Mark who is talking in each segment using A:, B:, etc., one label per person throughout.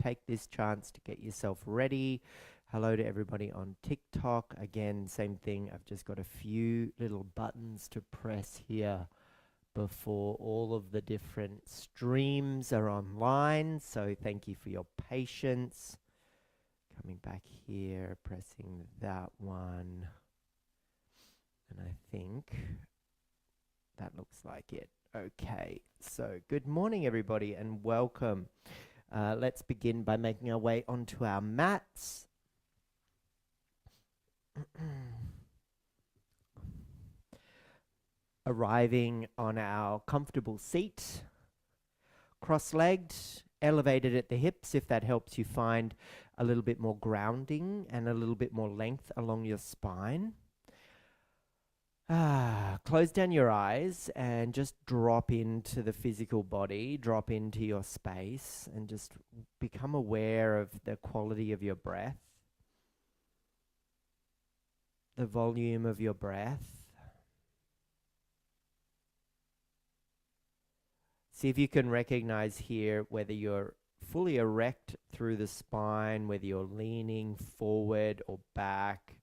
A: take this chance to get yourself ready. Hello to everybody on TikTok. Again, same thing. I've just got a few little buttons to press here before all of the different streams are online. So thank you for your patience. Coming back here, pressing that one. And I think that looks like it. Okay, so good morning, everybody, and welcome. Let's begin by making our way onto our mats. Arriving on our comfortable seat, cross-legged, elevated at the hips if that helps you find a little bit more grounding and a little bit more length along your spine. Close down your eyes and just drop into the physical body, drop into your space, and just become aware of the quality of your breath, the volume of your breath. See if you can recognize here whether you're fully erect through the spine, whether you're leaning forward or back.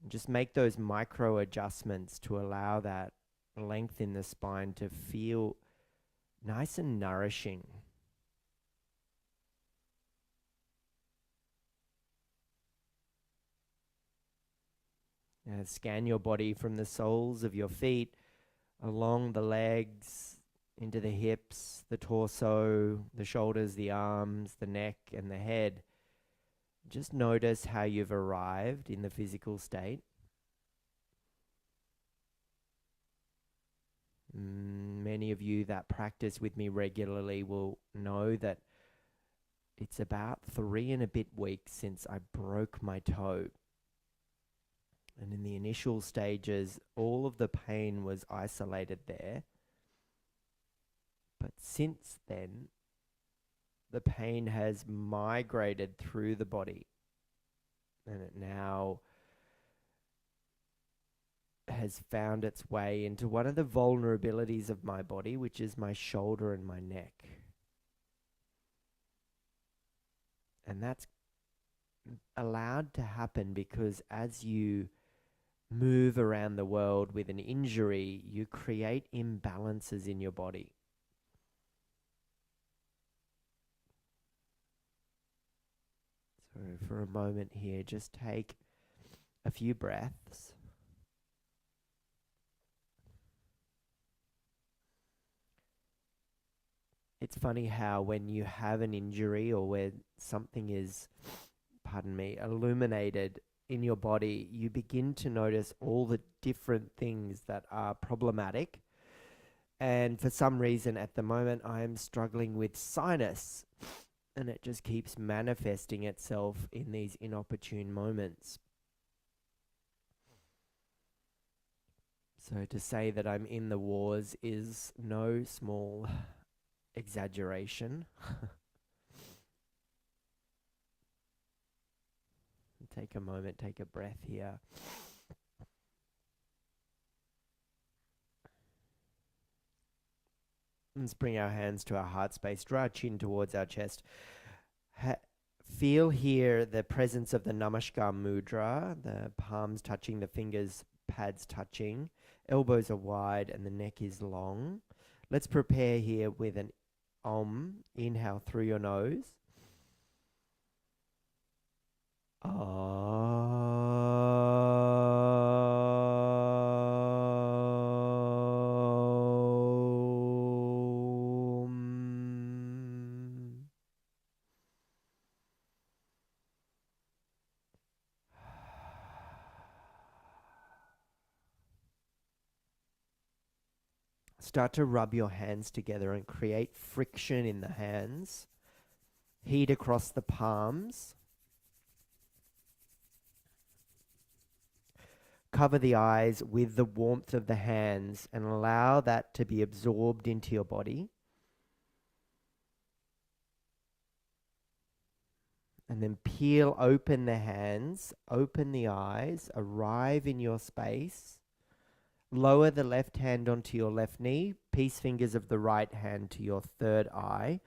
A: Just make those micro adjustments to allow that length in the spine to feel nice and nourishing. Scan your body from the soles of your feet, along the legs, into the hips, the torso, the shoulders, the arms, the neck, and the head. Just notice how you've arrived in the physical state. Many of you that practice with me regularly will know that it's about 3 and a bit weeks since I broke my toe. And in the initial stages, all of the pain was isolated there. But since then, the pain has migrated through the body, and it now has found its way into one of the vulnerabilities of my body, which is my shoulder and my neck. And that's allowed to happen because as you move around the world with an injury, you create imbalances in your body. So for a moment here, just take a few breaths. It's funny how when you have an injury or where something is, illuminated in your body, you begin to notice all the different things that are problematic. And for some reason at the moment, I'm struggling with sinus. And it just keeps manifesting itself in these inopportune moments. So to say that I'm in the wars is no small exaggeration. Take a moment, take a breath here. Let's bring our hands to our heart space, draw our chin towards our chest. Feel here the presence of the Namaskar mudra, the palms touching, the fingers, pads touching, elbows are wide and the neck is long. Let's prepare here with an Om. Inhale through your nose. Start to rub your hands together and create friction in the hands. Heat across the palms. Cover the eyes with the warmth of the hands and allow that to be absorbed into your body. And then peel open the hands, open the eyes, arrive in your space. Lower the left hand onto your left knee, peace fingers of the right hand to your third eye.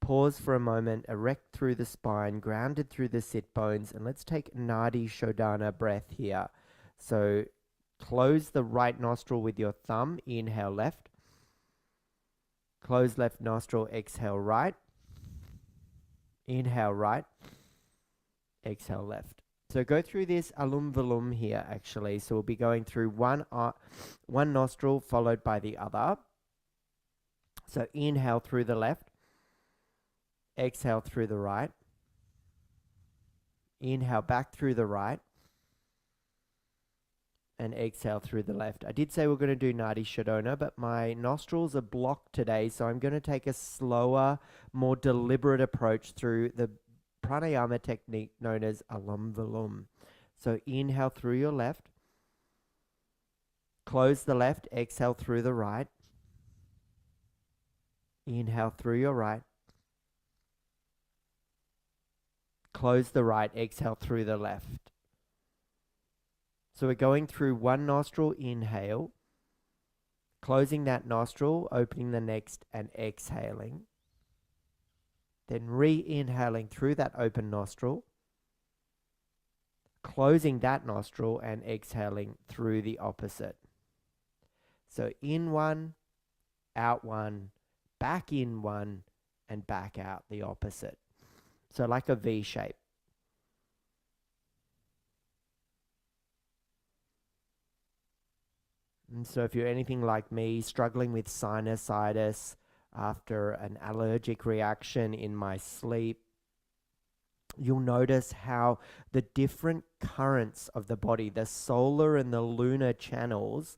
A: pause for a moment, erect through the spine, grounded through the sit bones, and let's take Nadi Shodhana breath here. So close the right nostril with your thumb, inhale left. Close left nostril, exhale right. Inhale right. Exhale left. So go through this alum valum here actually. So we'll be going through one nostril followed by the other. So inhale through the left. Exhale through the right. Inhale back through the right. And exhale through the left. I did say we're going to do Nadi Shodhana, but my nostrils are blocked today, so I'm going to take a slower, more deliberate approach through the pranayama technique known as alum valum. So inhale through your left. Close the left, exhale through the right. Inhale through your right. Close the right, exhale through the left. So we're going through one nostril, inhale, closing that nostril, opening the next, and exhaling. Then re-inhaling through that open nostril, closing that nostril, and exhaling through the opposite. So in one, out one, back in one, and back out the opposite. So like a V shape. And so if you're anything like me, struggling with sinusitis after an allergic reaction in my sleep, you'll notice how the different currents of the body, the solar and the lunar channels,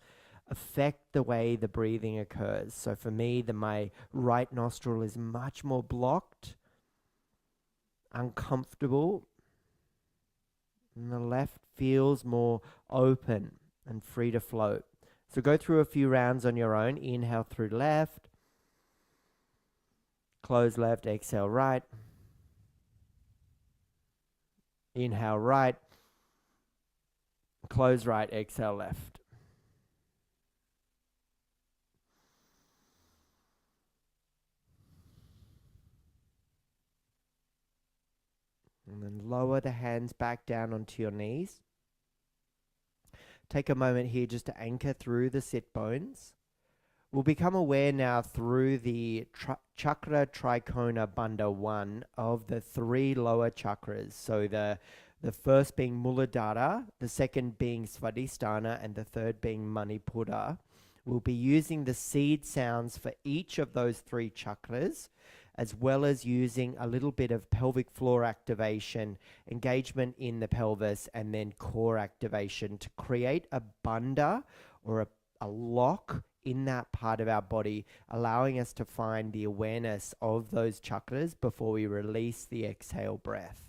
A: affect the way the breathing occurs. So for me, my right nostril is much more blocked, uncomfortable, and the left feels more open and free to float. So go through a few rounds on your own. Inhale through left. Close left, exhale right. Inhale right. Close right, exhale left. And then lower the hands back down onto your knees. Take a moment here just to anchor through the sit bones. We'll become aware now through the chakra trikona bandha 1 of the 3 lower chakras. So the first being Muladhara, the second being Svadhisthana, and the third being Manipura. We'll be using the seed sounds for each of those 3 chakras, as well as using a little bit of pelvic floor activation, engagement in the pelvis, and then core activation to create a bandha or a lock in that part of our body, allowing us to find the awareness of those chakras before we release the exhale breath.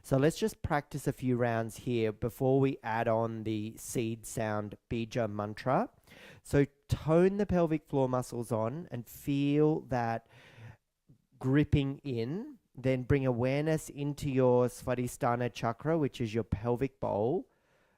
A: So let's just practice a few rounds here before we add on the seed sound bija mantra. So tone the pelvic floor muscles on and feel that gripping in, then bring awareness into your Svadhisthana chakra, which is your pelvic bowl,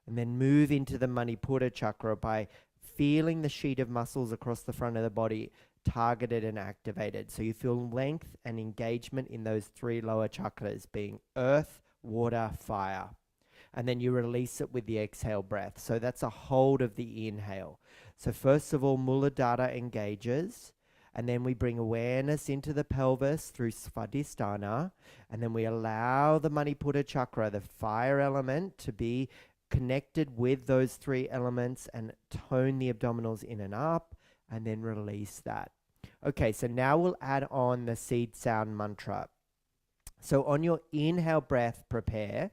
A: and then move into the Manipura chakra by feeling the sheet of muscles across the front of the body targeted and activated. So you feel length and engagement in those 3 lower chakras, being earth, water, fire. And then you release it with the exhale breath. So that's a hold of the inhale. So first of all, Muladhara engages. And then we bring awareness into the pelvis through Svadhisthana. And then we allow the Manipura chakra, the fire element, to be connected with those 3 elements and tone the abdominals in and up, and then release that. Okay, so now we'll add on the seed sound mantra. So on your inhale breath, prepare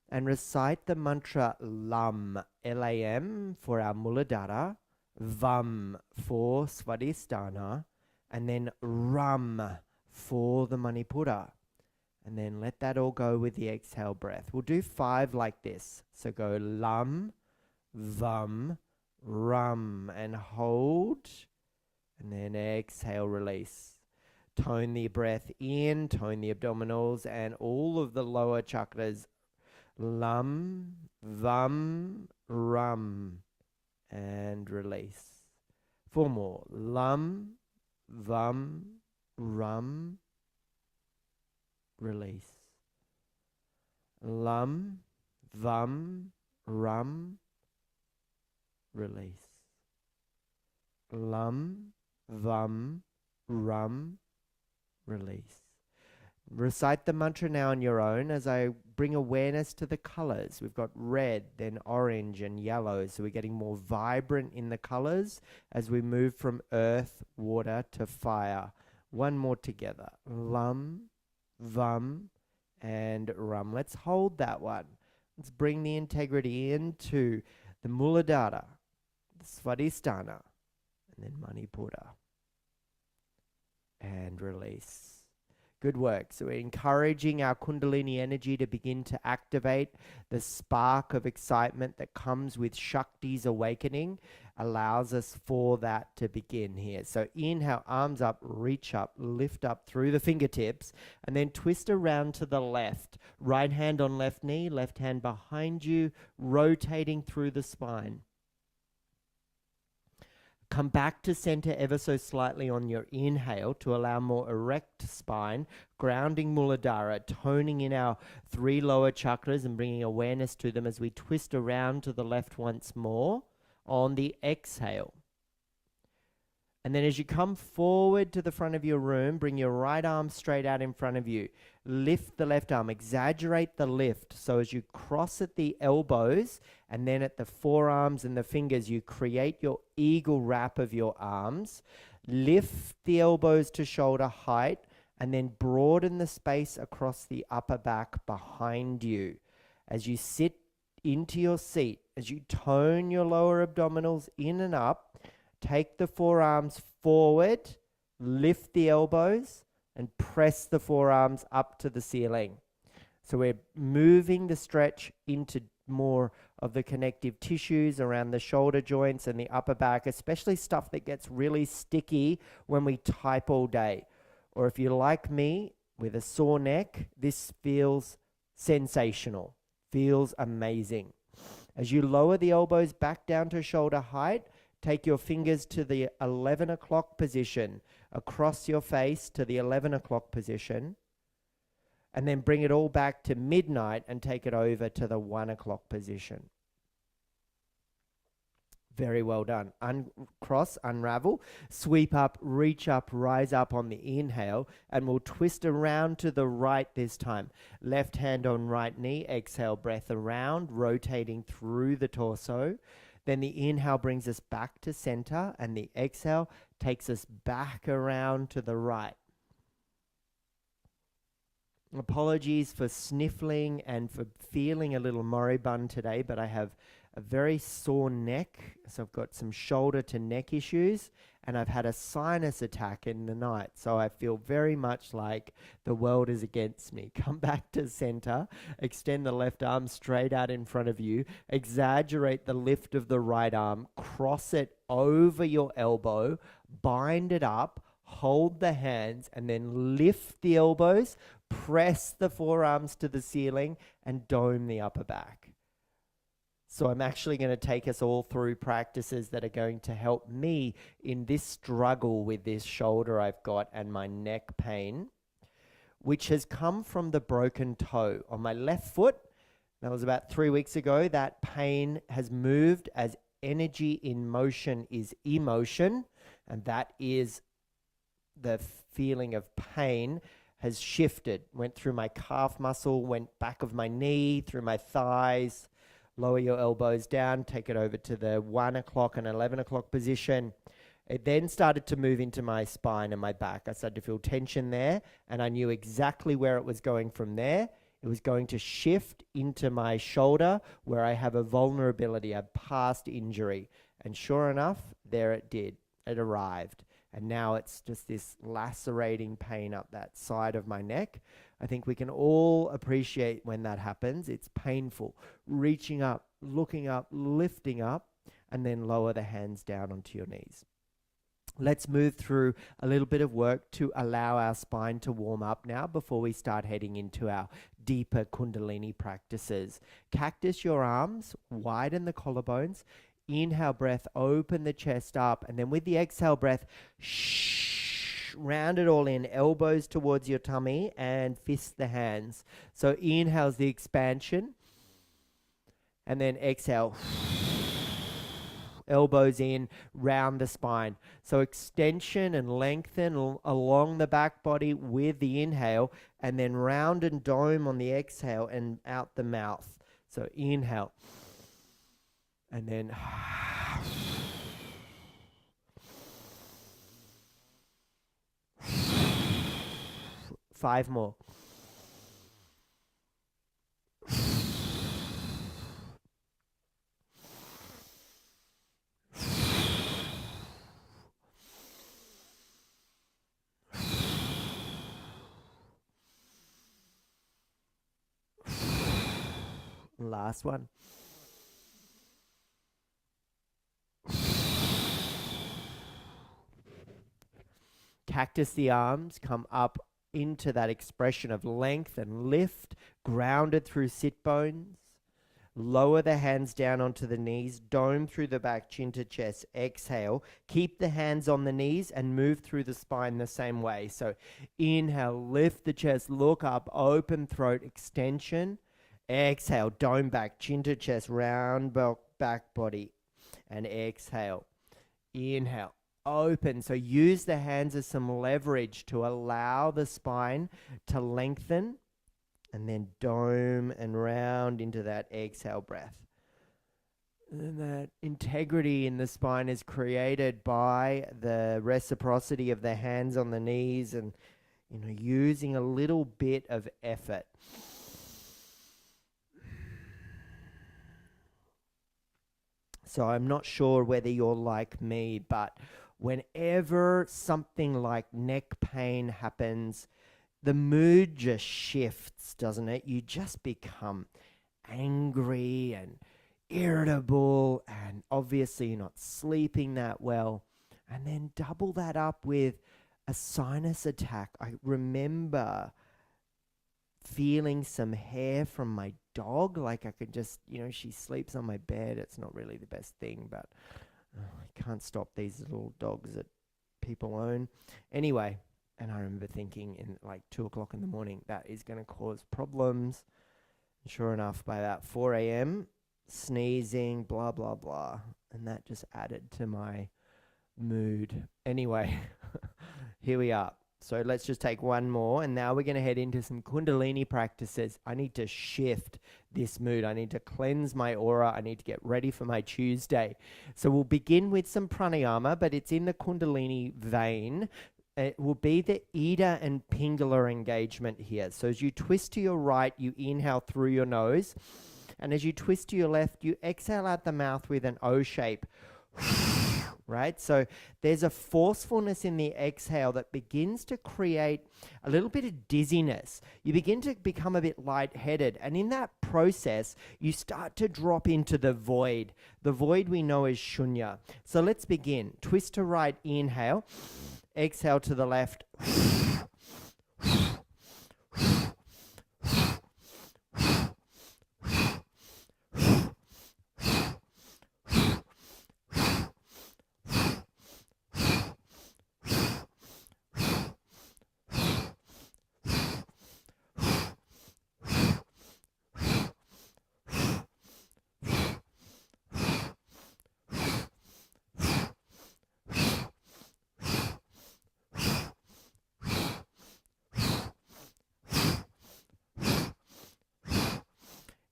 A: and recite the mantra LAM, L-A-M for our Muladhara, VAM for Svadhisthana, and then RAM for the Manipura. And then let that all go with the exhale breath. We'll do 5 like this. So go LAM, VAM, RAM, and hold. And then exhale, release. Tone the breath in, tone the abdominals and all of the lower chakras. LAM, VAM, RAM. And release. 4 more. LAM, VAM, rum, release. Lum, vum, rum, release. Lum, vum, rum, release. Recite the mantra now on your own as I bring awareness to the colors. We've got red, then orange and yellow. So we're getting more vibrant in the colors as we move from earth, water to fire. One more together. Lum, vum, and rum. Let's hold that one. Let's bring the integrity into the Muladhara, the Svadhisthana, and then Manipura. And release. Good work. So we're encouraging our Kundalini energy to begin to activate. The spark of excitement that comes with Shakti's awakening allows us for that to begin here. So inhale, arms up, reach up, lift up through the fingertips, and then twist around to the left. Right hand on left knee, left hand behind you, rotating through the spine. Come back to center ever so slightly on your inhale to allow more erect spine, grounding Muladhara, toning in our 3 lower chakras and bringing awareness to them as we twist around to the left once more on the exhale. And then as you come forward to the front of your room, bring your right arm straight out in front of you. Lift the left arm, exaggerate the lift. So as you cross at the elbows and then at the forearms and the fingers, you create your eagle wrap of your arms. Lift the elbows to shoulder height and then broaden the space across the upper back behind you. As you sit into your seat, as you tone your lower abdominals in and up, take the forearms forward, lift the elbows, and press the forearms up to the ceiling. So we're moving the stretch into more of the connective tissues around the shoulder joints and the upper back, especially stuff that gets really sticky when we type all day. Or if you're like me, with a sore neck, this feels sensational, feels amazing. As you lower the elbows back down to shoulder height, take your fingers to the 11 o'clock position, across your face to the 11 o'clock position, and then bring it all back to midnight and take it over to the 1 o'clock position. Very well done. Uncross, unravel, sweep up, reach up, rise up on the inhale, and we'll twist around to the right this time. Left hand on right knee, exhale, breath around, rotating through the torso. Then the inhale brings us back to center, and the exhale takes us back around to the right. Apologies for sniffling and for feeling a little moribund today, but I have a very sore neck, so I've got some shoulder to neck issues, and I've had a sinus attack in the night, so I feel very much like the world is against me. Come back to center, extend the left arm straight out in front of you, exaggerate the lift of the right arm, cross it over your elbow, bind it up, hold the hands, and then lift the elbows, press the forearms to the ceiling, and dome the upper back. So I'm actually going to take us all through practices that are going to help me in this struggle with this shoulder I've got and my neck pain, which has come from the broken toe on my left foot. That was about 3 weeks ago. That pain has moved as energy in motion is emotion, and that is the feeling of pain has shifted. Went through my calf muscle, went back of my knee, through my thighs. Lower your elbows down, take it over to the 1 o'clock and 11 o'clock position. It then started to move into my spine and my back. I started to feel tension there, and I knew exactly where it was going from there. It was going to shift into my shoulder where I have a vulnerability, a past injury. And sure enough, there it did. It arrived. And now it's just this lacerating pain up that side of my neck. I think we can all appreciate when that happens. It's painful. Reaching up, looking up, lifting up, and then lower the hands down onto your knees. Let's move through a little bit of work to allow our spine to warm up now before we start heading into our deeper Kundalini practices. Cactus your arms, widen the collarbones. Inhale breath, open the chest up, and then with the exhale breath, round it all in, elbows towards your tummy and fist the hands. So inhale's the expansion, and then exhale, elbows in, round the spine. So extension and lengthen along the back body with the inhale, and then round and dome on the exhale and out the mouth. So inhale, and then 5 more. Last one. Cactus the arms, come up into that expression of length and lift, grounded through sit bones. Lower the hands down onto the knees, dome through the back, chin to chest. Exhale, keep the hands on the knees and move through the spine the same way. So inhale, lift the chest, look up, open throat, extension. Exhale, dome back, chin to chest, round back body. And exhale, inhale, open. So use the hands as some leverage to allow the spine to lengthen, and then dome and round into that exhale breath. And that integrity in the spine is created by the reciprocity of the hands on the knees and, using a little bit of effort. So I'm not sure whether you're like me, but whenever something like neck pain happens, the mood just shifts, doesn't it? You just become angry and irritable, and obviously you're not sleeping that well. And then double that up with a sinus attack. I remember feeling some hair from my dog, like I could just, she sleeps on my bed. It's not really the best thing, but I can't stop these little dogs that people own. Anyway, and I remember thinking in like 2 o'clock in the morning, that is going to cause problems. And sure enough, by about 4 a.m., sneezing, blah, blah, blah. And that just added to my mood. Anyway, here we are. So let's just take one more, and now we're going to head into some Kundalini practices. I need to shift this mood. I need to cleanse my aura. I need to get ready for my Tuesday. So we'll begin with some pranayama, but it's in the Kundalini vein. It will be the Ida and Pingala engagement here. So as you twist to your right, you inhale through your nose. And as you twist to your left, you exhale out the mouth with an O shape. Right? So there's a forcefulness in the exhale that begins to create a little bit of dizziness. You begin to become a bit lightheaded. And in that process, you start to drop into the void. The void we know as shunya. So let's begin. Twist to right, inhale. Exhale to the left.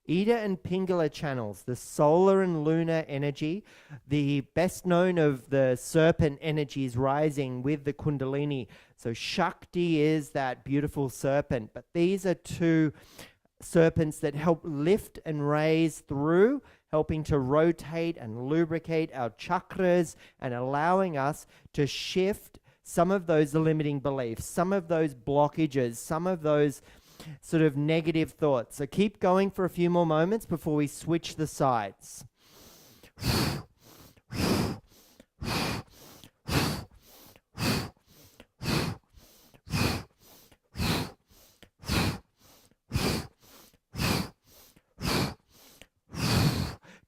A: Ida and Pingala channels, the solar and lunar energy, the best known of the serpent energies rising with the Kundalini. So Shakti is that beautiful serpent, but these are two serpents that help lift and raise through, helping to rotate and lubricate our chakras and allowing us to shift some of those limiting beliefs, some of those blockages, some of those sort of negative thoughts. So keep going for a few more moments before we switch the sides.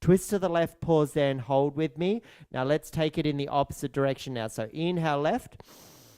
A: Twist to the left, pause there and hold with me. Now let's take it in the opposite direction now. So inhale left,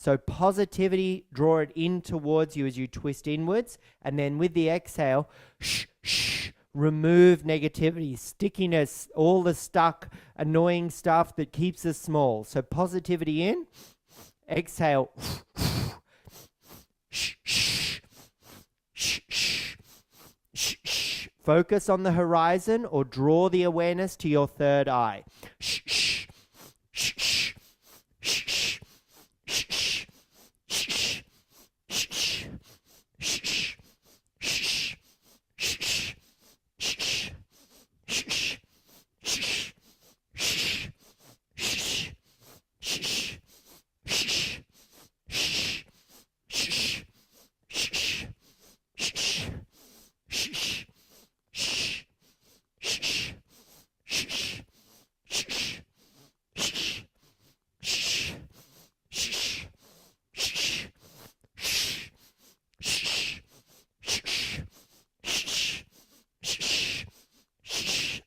A: So positivity, draw it in towards you as you twist inwards. And then with the exhale, remove negativity, stickiness, all the stuck, annoying stuff that keeps us small. So positivity in, exhale. Focus on the horizon or draw the awareness to your third eye.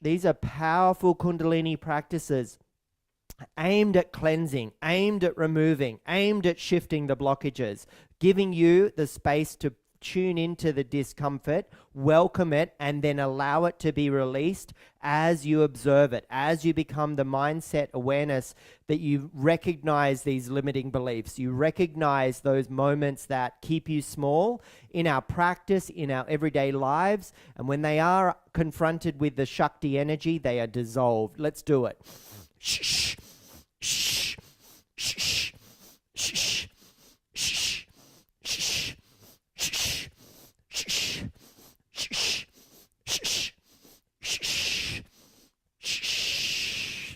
A: These are powerful Kundalini practices aimed at cleansing, aimed at removing, aimed at shifting the blockages, giving you the space to tune into the discomfort, welcome it, and then allow it to be released as you observe it, as you become the mindset awareness that you recognize these limiting beliefs. You recognize those moments that keep you small in our practice, in our everyday lives. And when they are confronted with the Shakti energy, they are dissolved. Let's do it. Shh, shh, shh, shh, shh, shh.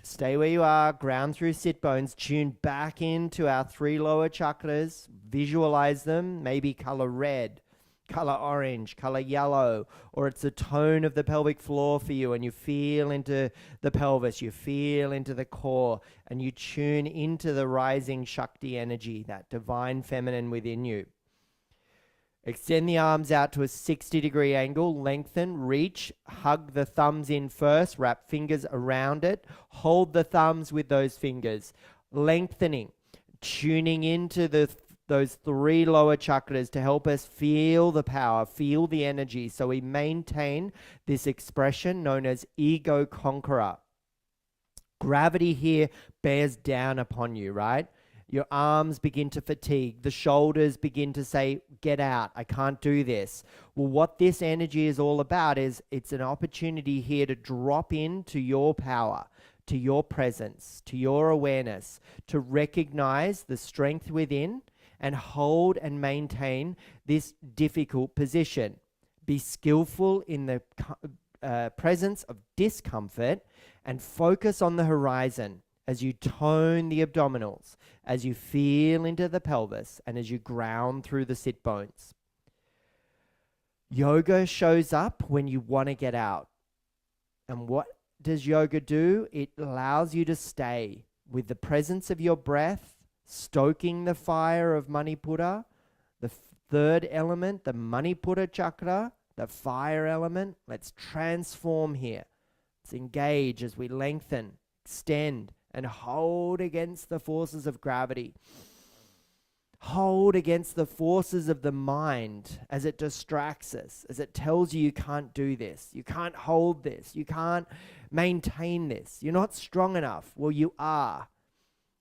A: Stay where you are, ground through sit bones, tune back into our 3 lower chakras, visualize them, maybe color red, color orange, color yellow, or it's a tone of the pelvic floor for you and you feel into the pelvis, you feel into the core, and you tune into the rising Shakti energy, that divine feminine within you. Extend the arms out to a 60-degree angle, lengthen, reach, hug the thumbs in first, wrap fingers around it, hold the thumbs with those fingers, lengthening, tuning into those 3 lower chakras to help us feel the power, feel the energy, so we maintain this expression known as ego conqueror. Gravity here bears down upon you, right? Your arms begin to fatigue. The shoulders begin to say, get out, I can't do this. Well, what this energy is all about is it's an opportunity here to drop into your power, to your presence, to your awareness, to recognize the strength within and hold and maintain this difficult position. Be skillful in the presence of discomfort and focus on the horizon as you tone the abdominals, as you feel into the pelvis, and as you ground through the sit bones. Yoga shows up when you want to get out. And what does yoga do? It allows you to stay with the presence of your breath, stoking the fire of Manipura, the third element, the Manipura chakra, the fire element. Let's transform here. Let's engage as we lengthen, extend, and hold against the forces of gravity. Hold against the forces of the mind as it distracts us, as it tells you you can't do this, you can't hold this, you can't maintain this, you're not strong enough. Well, you are.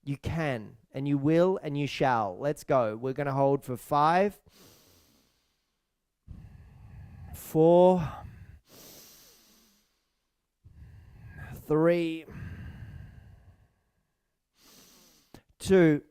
A: You can, and you will, and you shall. Let's go. We're going to hold for 5, 4, 3, 2.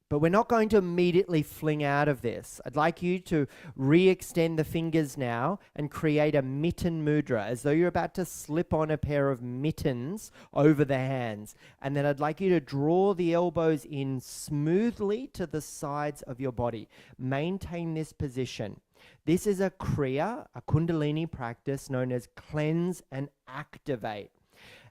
A: But we're not going to immediately fling out of this. I'd like you to re-extend the fingers now and create a mitten mudra, as though you're about to slip on a pair of mittens over the hands. And then I'd like you to draw the elbows in smoothly to the sides of your body. Maintain this position. This is a kriya, a Kundalini practice known as cleanse and activate.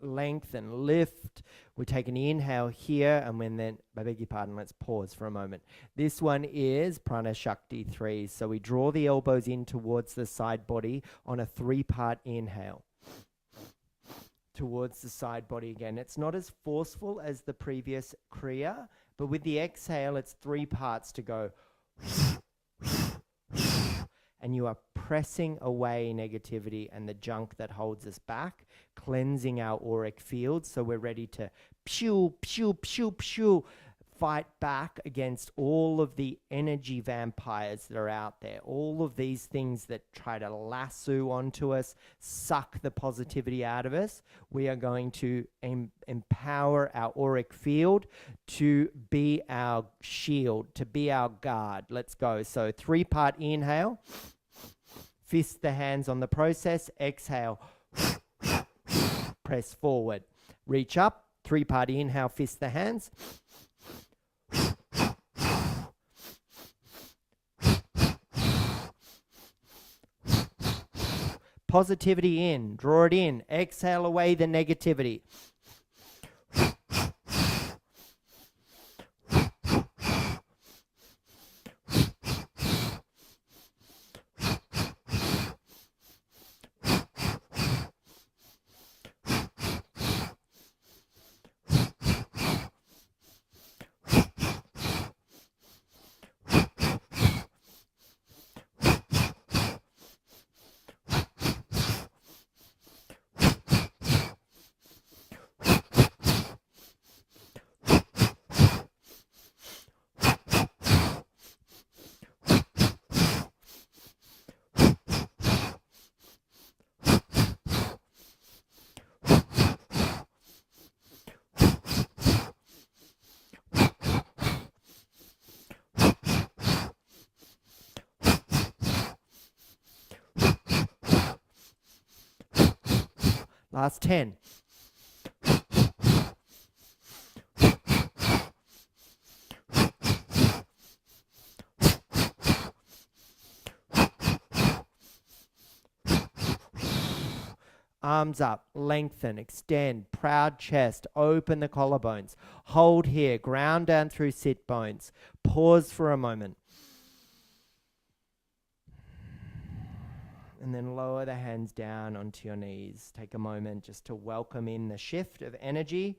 A: lengthen, lift. We take an inhale here, and then, I beg your pardon, let's pause for a moment. This one is Prana Shakti 3. So we draw the elbows in towards the side body on a 3-part inhale. Towards the side body again. It's not as forceful as the previous kriya, but with the exhale, it's 3 parts to go. And you are pressing away negativity and the junk that holds us back, cleansing our auric field so we're ready to pew, pew, pew, pew, fight back against all of the energy vampires that are out there, all of these things that try to lasso onto us, suck the positivity out of us. We are going to empower our auric field to be our shield, to be our guard. Let's go. So 3-part inhale, fist the hands on the process, exhale, press forward, reach up, 3-part inhale, fist the hands. Positivity in, draw it in, exhale away the negativity. Last 10. Arms up, lengthen, extend, proud chest, open the collarbones. Hold here, ground down through sit bones. Pause for a moment. And then lower the hands down onto your knees. Take a moment just to welcome in the shift of energy,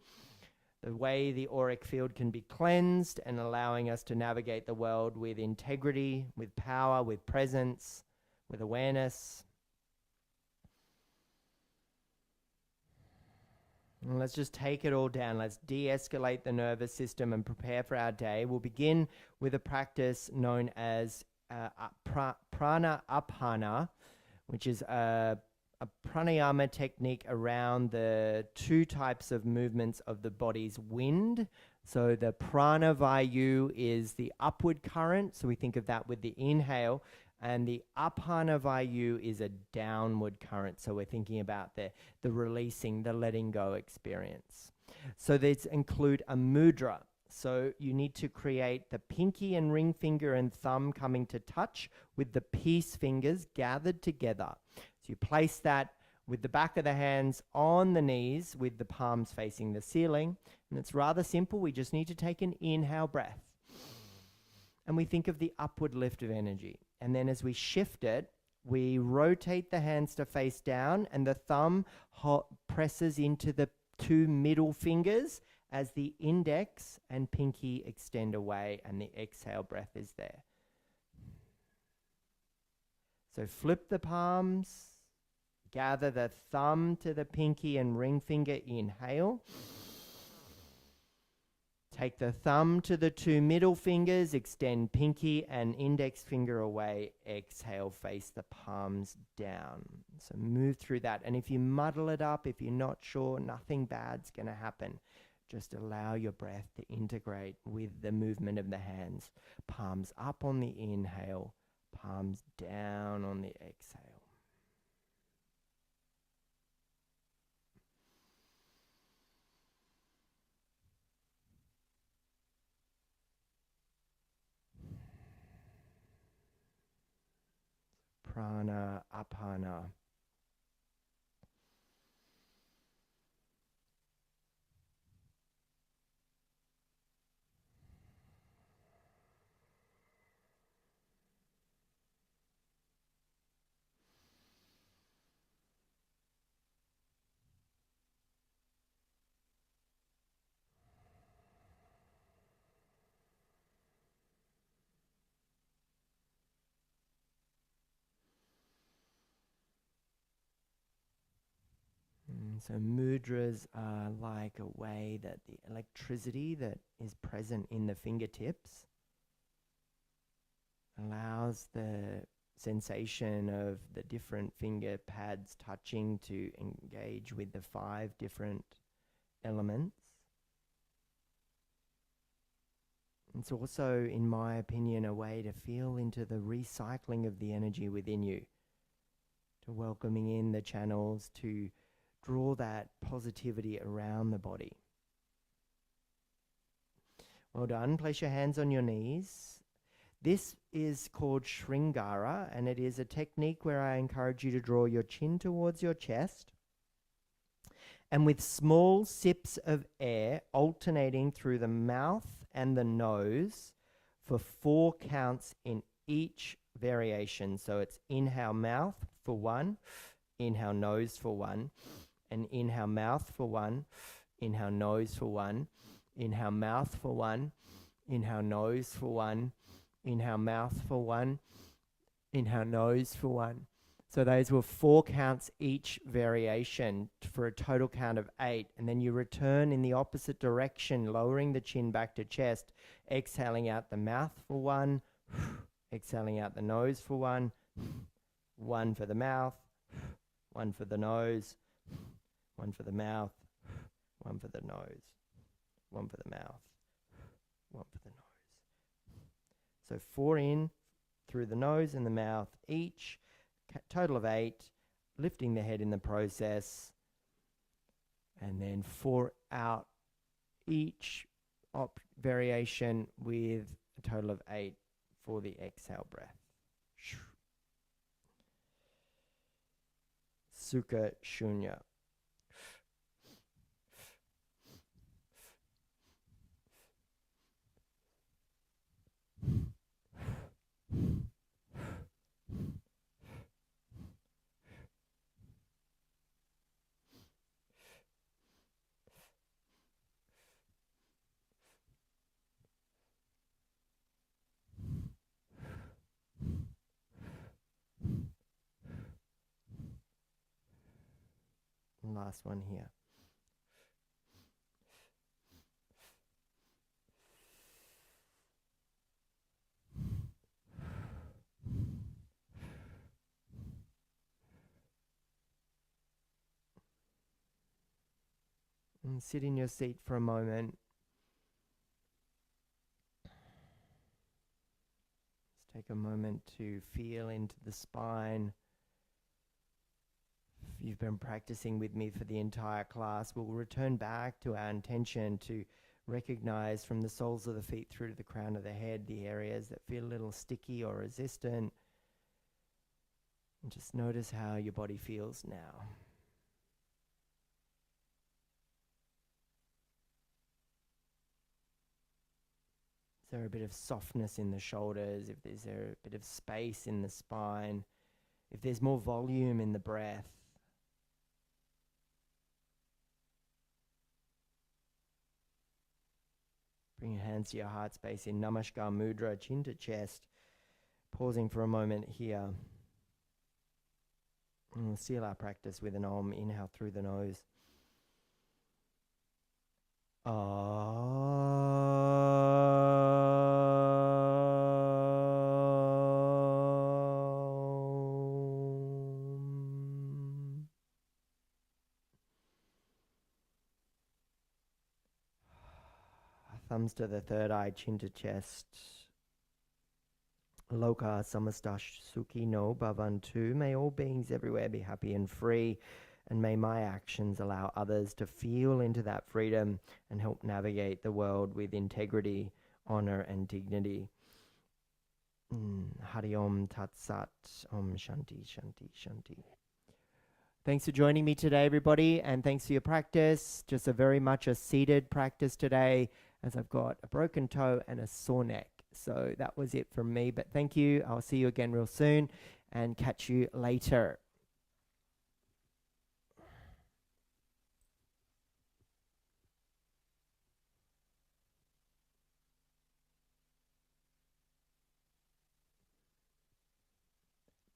A: the way the auric field can be cleansed, and allowing us to navigate the world with integrity, with power, with presence, with awareness. And let's just take it all down. Let's de-escalate the nervous system and prepare for our day. We'll begin with a practice known as prana apana, which is a pranayama technique around the 2 types of movements of the body's wind. So the prana vayu is the upward current. So we think of that with the inhale. And the apana vayu is a downward current. So we're thinking about the releasing, the letting go experience. So these include a mudra. So you need to create the pinky and ring finger and thumb coming to touch with the peace fingers gathered together. So you place that with the back of the hands on the knees with the palms facing the ceiling. And it's rather simple. We just need to take an inhale breath. And we think of the upward lift of energy. And then as we shift it, we rotate the hands to face down, and the thumb presses into the 2 middle fingers as the index and pinky extend away, and the exhale breath is there. So flip the palms, gather the thumb to the pinky and ring finger, inhale. Take the thumb to the 2 middle fingers, extend pinky and index finger away, exhale, face the palms down. So move through that. And if you muddle it up, if you're not sure, nothing bad's going to happen. Just allow your breath to integrate with the movement of the hands. Palms up on the inhale, palms down on the exhale. Prana apana. And so mudras are like a way that the electricity that is present in the fingertips allows the sensation of the different finger pads touching to engage with the 5 different elements. It's also, in my opinion, a way to feel into the recycling of the energy within you, to welcoming in the channels to draw that positivity around the body. Well done. Place your hands on your knees. This is called Shringara, and it is a technique where I encourage you to draw your chin towards your chest, and with small sips of air alternating through the mouth and the nose for 4 counts in each variation. So it's inhale mouth for 1, inhale nose for 1, and inhale mouth for 1, inhale nose for 1, inhale mouth for 1, inhale nose for 1, inhale mouth for 1, inhale nose for 1. So those were 4 counts each variation for a total count of 8. And then you return in the opposite direction, lowering the chin back to chest, exhaling out the mouth for 1, exhaling out the nose for 1, 1 for the mouth, 1 for the nose, 1 for the mouth, 1 for the nose, 1 for the mouth, 1 for the nose. So 4 in through the nose and the mouth each. Total of 8, lifting the head in the process, and then 4 out each variation with a total of 8 for the exhale breath. Sukha Shunya. Last one here. And sit in your seat for a moment. Let's take a moment to feel into the spine. If you've been practicing with me for the entire class, we'll return back to our intention to recognize from the soles of the feet through to the crown of the head the areas that feel a little sticky or resistant. And just notice how your body feels now. Is there a bit of softness in the shoulders? Is there a bit of space in the spine? If there's more volume in the breath? Bring your hands to your heart space in Namaskar Mudra, chin to chest. Pausing for a moment here. And we'll seal our practice with an Om. Inhale through the nose. Thumbs to the third eye, chin to chest. Loka samasta sukhino bhavantu. May all beings everywhere be happy and free, and may my actions allow others to feel into that freedom and help navigate the world with integrity, honor, and dignity. Hari Om Tat Sat. Om Shanti Shanti Shanti. Thanks for joining me today, everybody, and thanks for your practice. Just very much a seated practice today, as I've got a broken toe and a sore neck. So that was it from me, but thank you. I'll see you again real soon and catch you later.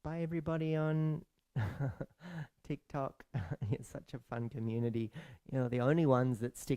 A: Bye, everybody on TikTok. It's such a fun community. You know, the only ones that stick